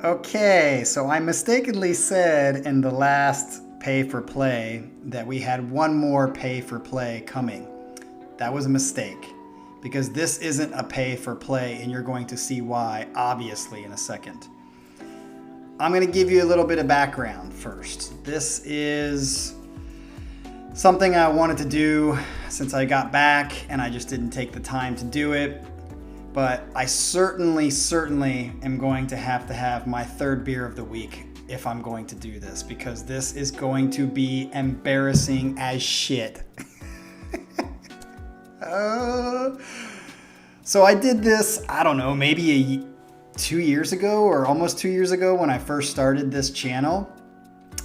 Okay, so I mistakenly said in the last pay for play that we had one more pay for play coming. That was a mistake because this isn't a pay for play, and you're going to see why, obviously, in a second. I'm going to give you a little bit of background first. This is something I wanted to do since I got back, and I just didn't take the time to do it. But I certainly am going to have my third beer of the week if I'm going to do this, because this is going to be embarrassing as shit. So I did this, I don't know, maybe 2 years ago or almost 2 years ago when I first started this channel.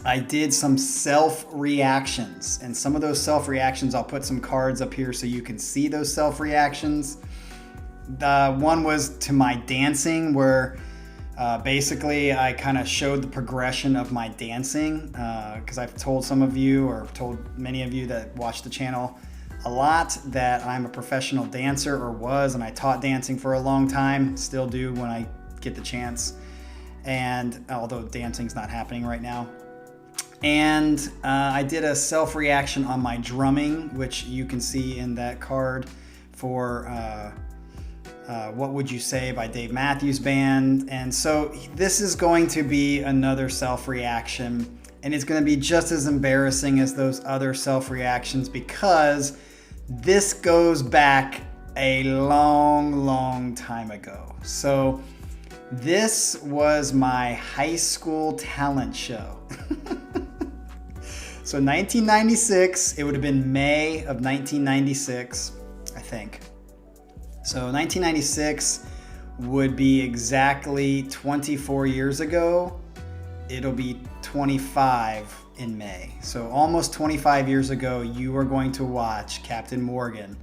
I did some self-reactions, and some of those self-reactions, I'll put some cards up here so you can see those self-reactions. The one was to my dancing, where basically I kind of showed the progression of my dancing, because I've told some of you, or told many of you that watch the channel a lot, that I'm a professional dancer, or was, and I taught dancing for a long time, still do when I get the chance, and although dancing's not happening right now. And I did a self-reaction on my drumming, which you can see in that card for What Would You Say by Dave Matthews Band. And so this is going to be another self-reaction, and it's going to be just as embarrassing as those other self-reactions, because this goes back a long time ago. So this was my high school talent show. So 1996, it would have been May of 1996, I think. So 1996 would be exactly 24 years ago. It'll be 25 in May. So almost 25 years ago, you are going to watch Captain Morgan.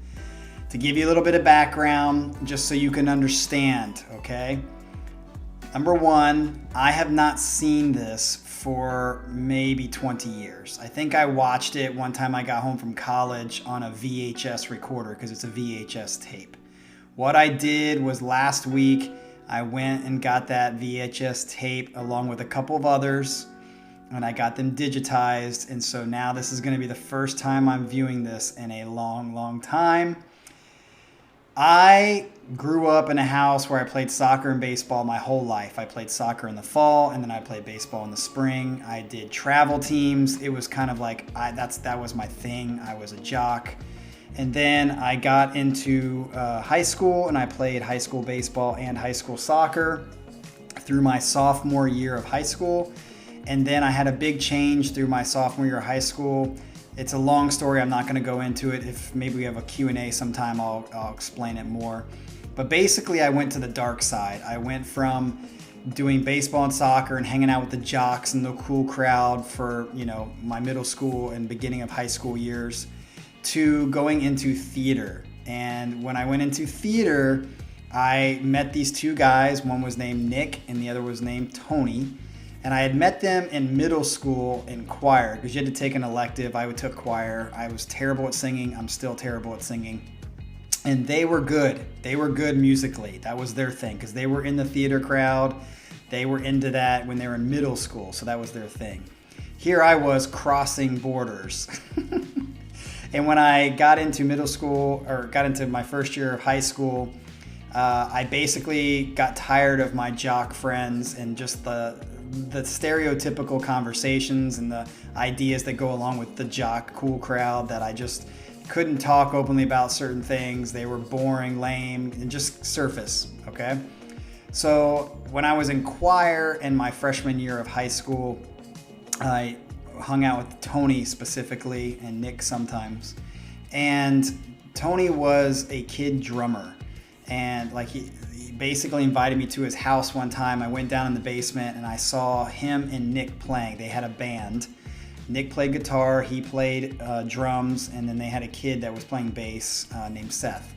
To give you a little bit of background, just so you can understand, okay? Number one, I have not seen this for maybe 20 years. I think I watched it one time I got home from college on a VHS recorder, because it's a VHS tape. What I did was last week, I went and got that VHS tape along with a couple of others, and I got them digitized. And so now this is going to be the first time I'm viewing this in a long time. I grew up in a house where I played soccer and baseball my whole life. I played soccer in the fall, and then I played baseball in the spring. I did travel teams. It was kind of like that was my thing. I was a jock. And then I got into high school, and I played high school baseball and high school soccer through my sophomore year of high school. And then I had a big change through my sophomore year of high school. It's a long story. I'm not going to go into it. If maybe we have a Q&A sometime, I'll explain it more. But basically, I went to the dark side. I went from doing baseball and soccer and hanging out with the jocks and the cool crowd for, my middle school and beginning of high school years, to going into theater. And when I went into theater, I met these two guys. One was named Nick and the other was named Tony. And I had met them in middle school in choir, because you had to take an elective. I took choir. I was terrible at singing. I'm still terrible at singing. And they were good. They were good musically. That was their thing, because they were in the theater crowd. They were into that when they were in middle school, so that was their thing. Here I was crossing borders. And when I got into middle school, or got into my first year of high school, I basically got tired of my jock friends and just the stereotypical conversations and the ideas that go along with the jock cool crowd, that I just couldn't talk openly about certain things. They were boring, lame, and just surface, okay? So when I was in choir in my freshman year of high school, I hung out with Tony specifically, and Nick sometimes. And Tony was a kid drummer, and he basically invited me to his house one time. I went down in the basement and I saw him and Nick playing. They had a band. Nick played guitar, he played drums, and then they had a kid that was playing bass named Seth.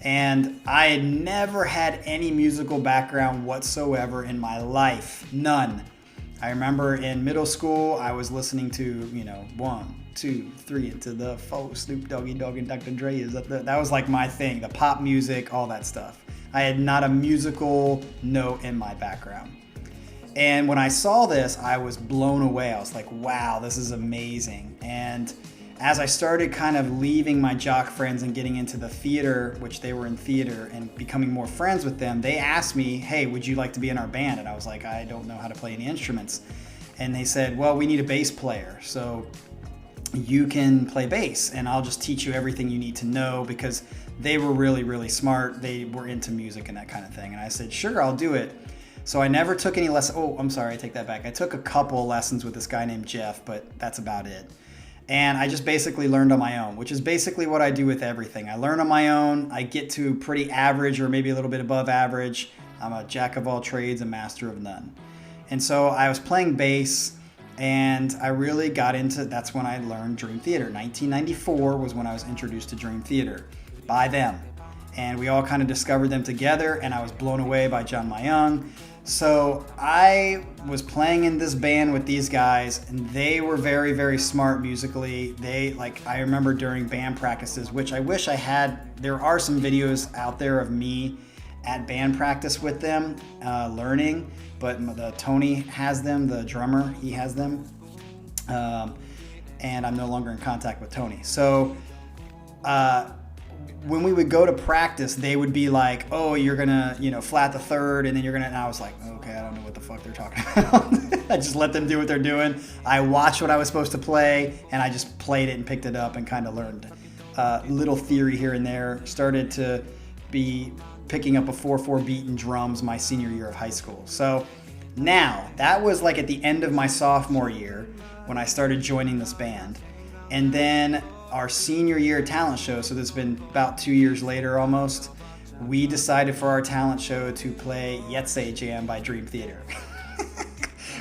And I had never had any musical background whatsoever in my life, none. I remember in middle school, I was listening to, 1, 2, 3, into the 4, Snoop Doggy Dogg and Dr. Dre. That was like my thing, the pop music, all that stuff. I had not a musical note in my background. And when I saw this, I was blown away. I was like, wow, this is amazing. And as I started kind of leaving my jock friends and getting into the theater, which they were in theater, and becoming more friends with them, they asked me, hey, would you like to be in our band? And I was like, I don't know how to play any instruments. And they said, well, we need a bass player. So you can play bass and I'll just teach you everything you need to know, because they were really, really smart. They were into music and that kind of thing. And I said, sure, I'll do it. So I never took any lessons. Oh, I'm sorry, I take that back. I took a couple lessons with this guy named Jeff, but that's about it. And I just basically learned on my own, which is basically what I do with everything. I learn on my own. I get to pretty average or maybe a little bit above average. I'm a jack of all trades, a master of none. And so I was playing bass, and I really got into, that's when I learned Dream Theater. 1994 was when I was introduced to Dream Theater by them. And we all kind of discovered them together, and I was blown away by John Mayung. So I was playing in this band with these guys, and they were very, very smart musically. I remember during band practices, which I wish I had, there are some videos out there of me at band practice with them, learning, but Tony has them, the drummer, he has them. And I'm no longer in contact with Tony. So, when we would go to practice, they would be like, oh, you're gonna, flat the third, and then you're gonna, and I was like, okay, I don't know what the fuck they're talking about. I just let them do what they're doing. I watched what I was supposed to play, and I just played it and picked it up and kind of learned little theory here and there. Started to be picking up a 4/4 beat in drums my senior year of high school. So now, that was like at the end of my sophomore year when I started joining this band. And then our senior year talent show, so this has been about 2 years later almost, we decided for our talent show to play YtseJam by Dream Theater.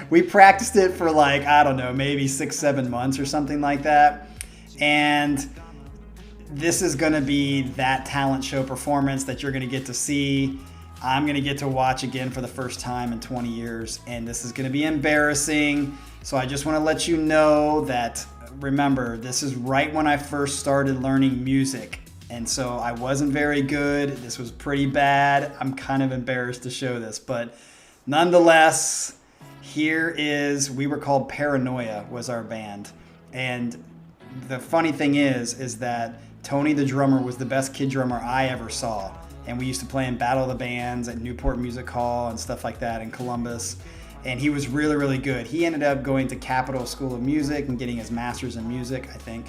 We practiced it for like, I don't know, maybe 6-7 months or something like that. And this is gonna be that talent show performance that you're gonna get to see. I'm gonna get to watch again for the first time in 20 years, and this is gonna be embarrassing. So I just wanna let you know that, remember, this is right when I first started learning music, and so I wasn't very good. This was pretty bad. I'm kind of embarrassed to show this, but nonetheless, here is, we were called Paranoia, was our band. And the funny thing is that Tony the drummer was the best kid drummer I ever saw, and we used to play in Battle of the Bands at Newport Music Hall and stuff like that in Columbus. And he was really, really good. He ended up going to Capitol School of Music and getting his master's in music, I think.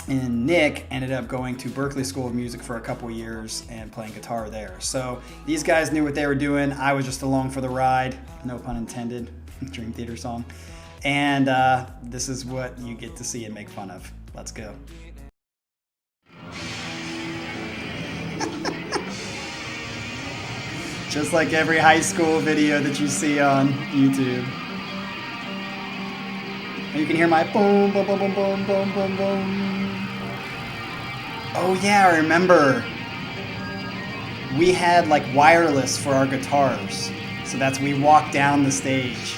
And Nick ended up going to Berklee School of Music for a couple years and playing guitar there. So these guys knew what they were doing. I was just along for the ride, no pun intended, Dream Theater song. And this is what you get to see and make fun of. Let's go. Just like every high school video that you see on YouTube. And you can hear my boom, boom, boom, boom, boom, boom, boom, boom. Oh yeah, I remember. We had like wireless for our guitars. So that's, we walked down the stage.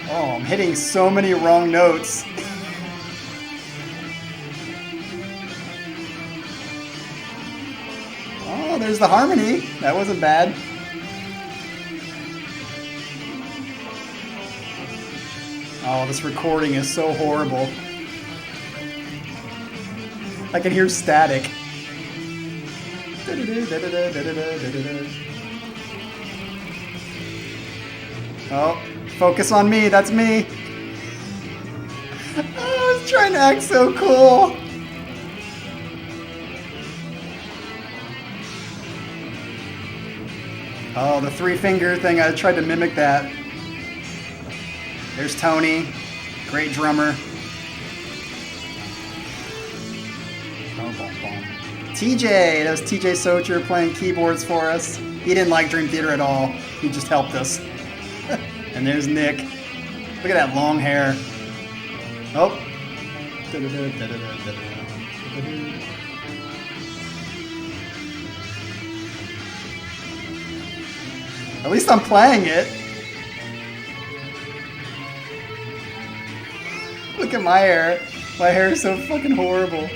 Oh, I'm hitting so many wrong notes. Oh, there's the harmony. That wasn't bad. Oh, this recording is so horrible. I can hear static. Oh. Focus on me, that's me. I was trying to act so cool. Oh, the 3-finger thing, I tried to mimic that. There's Tony, great drummer. TJ, that was TJ Socher playing keyboards for us. He didn't like Dream Theater at all. He just helped us. And there's Nick. Look at that long hair. Oh. At least I'm playing it. Look at my hair. My hair is so fucking horrible.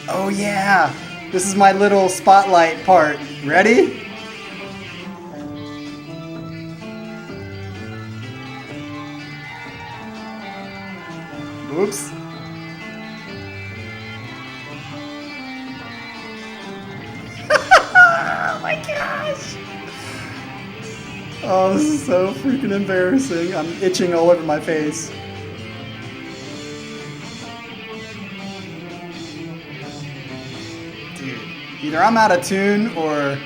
Oh yeah! This is my little spotlight part. Ready? Oops. Oh my gosh! Oh, this is so freaking embarrassing. I'm itching all over my face. Dude, either I'm out of tune or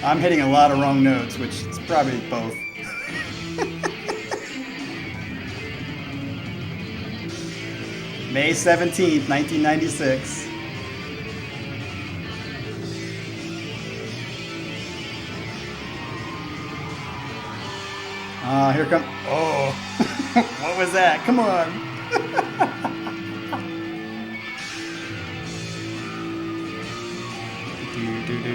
I'm hitting a lot of wrong notes, which is probably both. May 17th, 1996. Here come. Oh, what was that? Come on. Dude,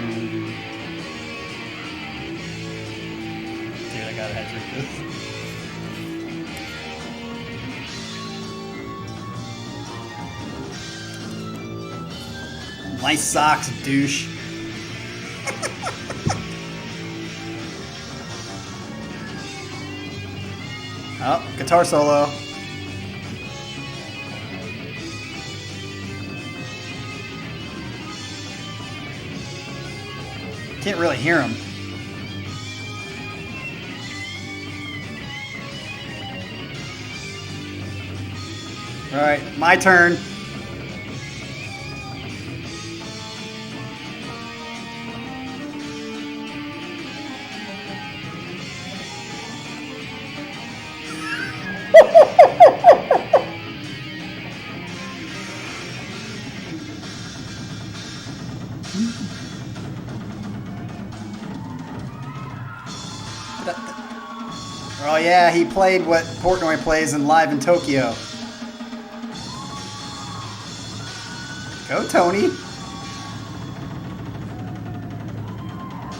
I gotta hat trick this. Nice socks, douche. Oh, guitar solo. Can't really hear him. All right, my turn. Oh yeah, he played what Portnoy plays in Live in Tokyo. Go, Tony.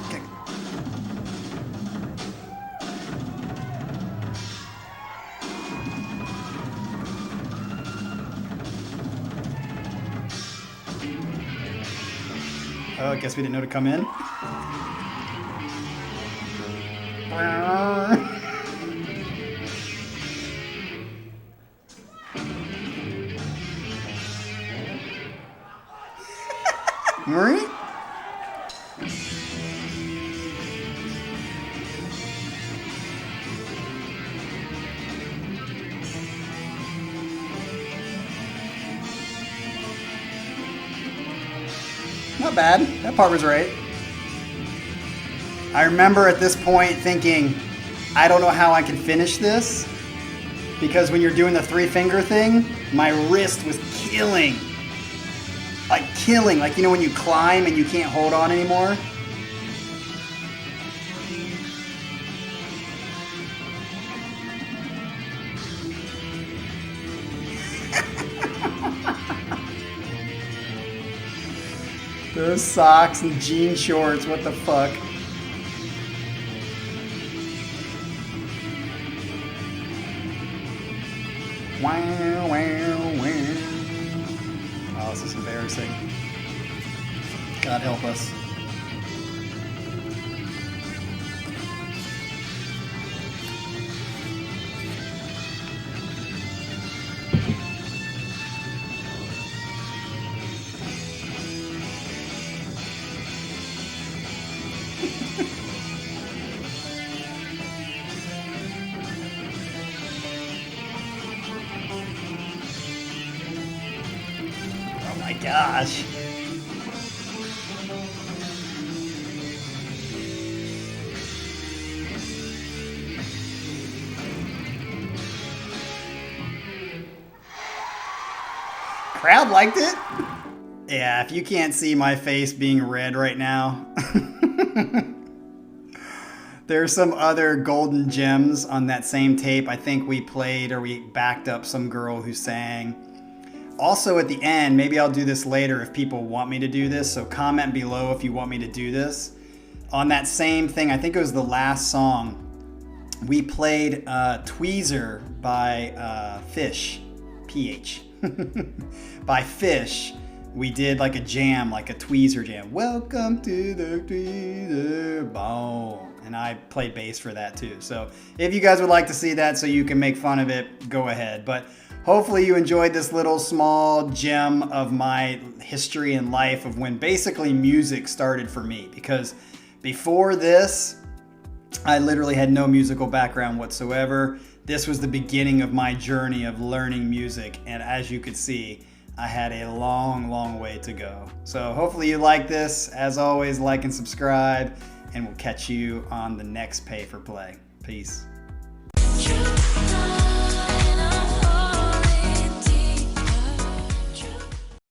Okay. Oh, I guess we didn't know to come in. Marie? Not bad. That part was right. I remember at this point thinking, I don't know how I can finish this, because when you're doing the 3-finger thing, my wrist was killing. Like killing, like, you know when you climb and you can't hold on anymore? Those socks and jean shorts, what the fuck? Wow, wow, wow. Oh, this is embarrassing. God help us. Oh my gosh. Crowd liked it. Yeah, if you can't see my face being red right now. There's some other golden gems on that same tape. I think we played or we backed up some girl who sang. Also at the end, maybe I'll do this later if people want me to do this. So comment below if you want me to do this. On that same thing, I think it was the last song, we played Tweezer by Fish, PH. By Fish. We did like a jam, like a Tweezer jam. Welcome to the Tweezer, boom. And I played bass for that too. So if you guys would like to see that so you can make fun of it, go ahead. But hopefully you enjoyed this little small gem of my history and life of when basically music started for me. Because before this, I literally had no musical background whatsoever. This was the beginning of my journey of learning music. And as you could see, I had a long, long way to go. So hopefully you like this. As always, like and subscribe, and we'll catch you on the next Pay for Play. Peace.